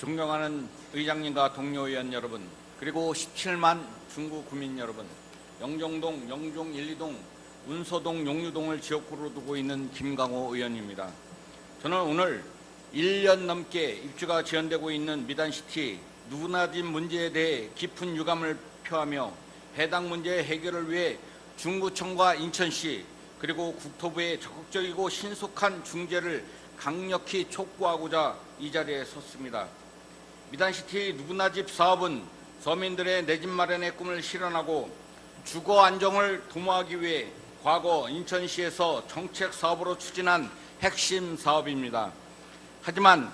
존경하는 의장님과 동료 의원 여러분, 그리고 17만 중구 구민 여러분, 영종동, 영종 1, 2동, 운서동, 용류동을 지역구로 두고 있는 김강호 의원입니다. 저는 오늘 1년 넘게 입주가 지연되고 있는 미단시티 누구나집 문제에 대해 깊은 유감을 표하며 해당 문제의 해결을 위해 중구청과 인천시 그리고 국토부의 적극적이고 신속한 중재를 강력히 촉구하고자 이 자리에 섰습니다. 미단시티 누구나집 사업은 서민들의 내 집 마련의 꿈을 실현하고 주거 안정을 도모하기 위해 과거 인천시에서 정책 사업으로 추진한 핵심 사업입니다. 하지만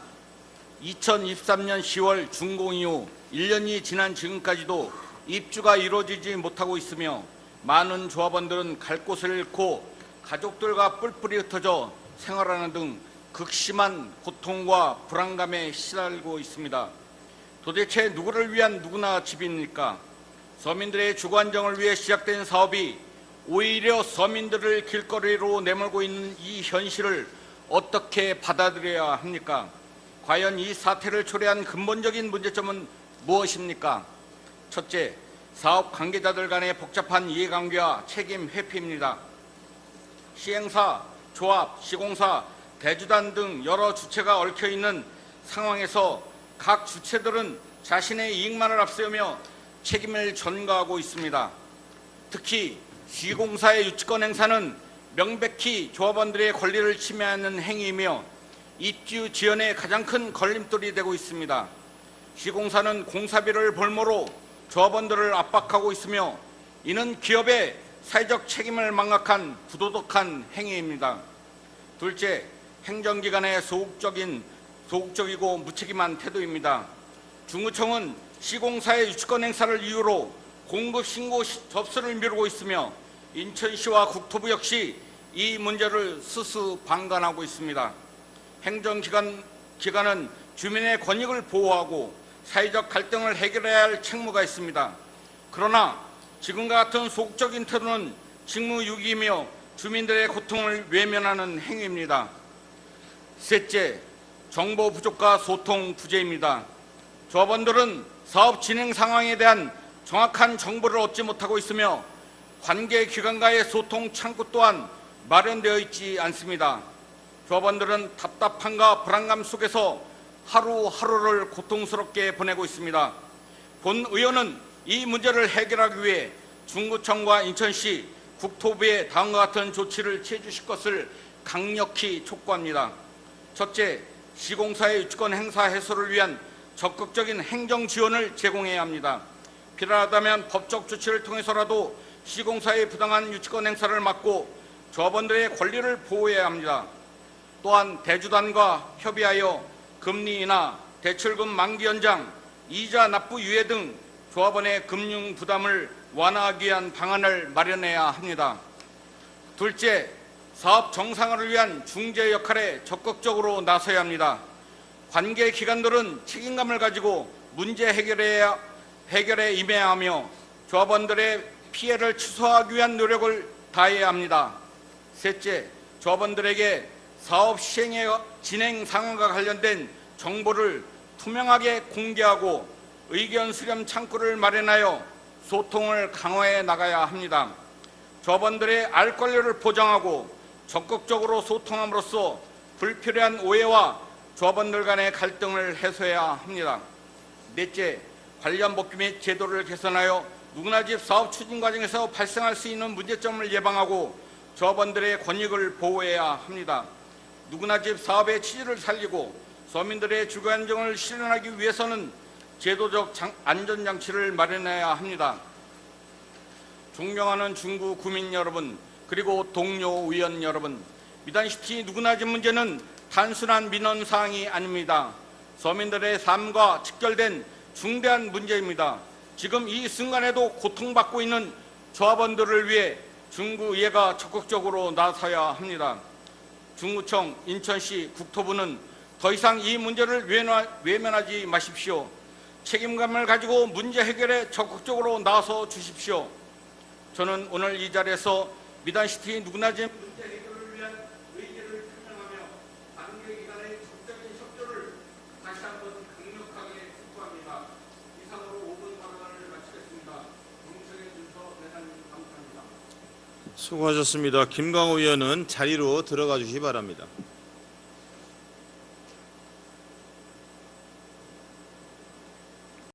2023년 10월 준공 이후 1년이 지난 지금까지도 입주가 이루어지지 못하고 있으며 많은 조합원들은 갈 곳을 잃고 가족들과 뿔뿔이 흩어져 생활하는 등 극심한 고통과 불안감에 시달리고 있습니다. 도대체 누구를 위한 누구나 집입니까? 서민들의 주거 안정을 위해 시작된 사업이 오히려 서민들을 길거리로 내몰고 있는 이 현실을 어떻게 받아들여야 합니까? 과연 이 사태를 초래한 근본적인 문제점은 무엇입니까? 첫째, 사업 관계자들 간의 복잡한 이해관계와 책임 회피입니다. 시행사, 조합, 시공사, 대주단 등 여러 주체가 얽혀있는 상황에서 각 주체들은 자신의 이익만을 앞세우며 책임을 전가하고 있습니다. 특히 시공사의 유치권 행사는 명백히 조합원들의 권리를 침해하는 행위이며 입주 지연의 가장 큰 걸림돌이 되고 있습니다. 시공사는 공사비를 볼모로 조합원들을 압박하고 있으며 이는 기업의 사회적 책임을 망각한 부도덕한 행위입니다. 둘째, 행정기관의 소극적이고 무책임한 태도입니다. 중구청은 시공사의 유치권 행사를 이유로 공급 신고 접수를 미루고 있으며 인천시와 국토부 역시 이 문제를 수수방관하고 있습니다. 행정기관은 주민의 권익을 보호하고 사회적 갈등을 해결해야 할 책무가 있습니다. 그러나 지금과 같은 소극적인 태도는 직무유기이며 주민들의 고통을 외면하는 행위입니다. 셋째, 정보 부족과 소통 부재입니다. 조합원들은 사업 진행 상황에 대한 정확한 정보를 얻지 못하고 있으며 관계기관과의 소통 창구 또한 마련되어 있지 않습니다. 조합원들은 답답함과 불안감 속에서 하루하루를 고통스럽게 보내고 있습니다. 본 의원은 이 문제를 해결하기 위해 중구청과 인천시, 국토부에 다음과 같은 조치를 취해 주실 것을 강력히 촉구합니다. 첫째, 시공사의 유치권 행사 해소를 위한 적극적인 행정 지원을 제공해야 합니다. 필요하다면 법적 조치를 통해서라도 시공사의 부당한 유치권 행사를 막고 조합원들의 권리를 보호해야 합니다. 또한 대주단과 협의하여 금리 인하, 대출금 만기 연장, 이자 납부 유예 등 조합원의 금융 부담을 완화하기 위한 방안을 마련해야 합니다. 둘째, 사업 정상화를 위한 중재 역할에 적극적으로 나서야 합니다. 관계 기관들은 책임감을 가지고 문제 해결에 임해야 하며 조합원들의 피해를 취소하기 위한 노력을 다해야 합니다. 셋째, 조합원들에게 사업 시행의 진행 상황과 관련된 정보를 투명하게 공개하고 의견 수렴 창구를 마련하여 소통을 강화해 나가야 합니다. 조합원들의 알 권리를 보장하고 적극적으로 소통함으로써 불필요한 오해와 조합원들 간의 갈등을 해소해야 합니다. 넷째, 관련 법규 및 제도를 개선하여 누구나 집 사업 추진 과정에서 발생할 수 있는 문제점을 예방하고 조합원들의 권익을 보호해야 합니다. 누구나 집 사업의 취지를 살리고 서민들의 주거 안정을 실현하기 위해서는 제도적 안전장치를 마련해야 합니다. 존경하는 중구 구민 여러분, 그리고 동료 의원 여러분, 미단시티 누구나 집 문제는 단순한 민원사항이 아닙니다. 서민들의 삶과 직결된 중대한 문제입니다. 지금 이 순간에도 고통받고 있는 조합원들을 위해 중구의회가 적극적으로 나서야 합니다. 중구청, 인천시, 국토부는 더 이상 이 문제를 외면하지 마십시오. 책임감을 가지고 문제 해결에 적극적으로 나서 주십시오. 저는 오늘 이 자리에서 미단시티 누구나 집 문제 해결을 위한 의지를 표명하며 관계기관의 적극적인 협조를 다시 한번 강력하게 수고하셨습니다. 김강호 의원은 자리로 들어가 주시기 바랍니다.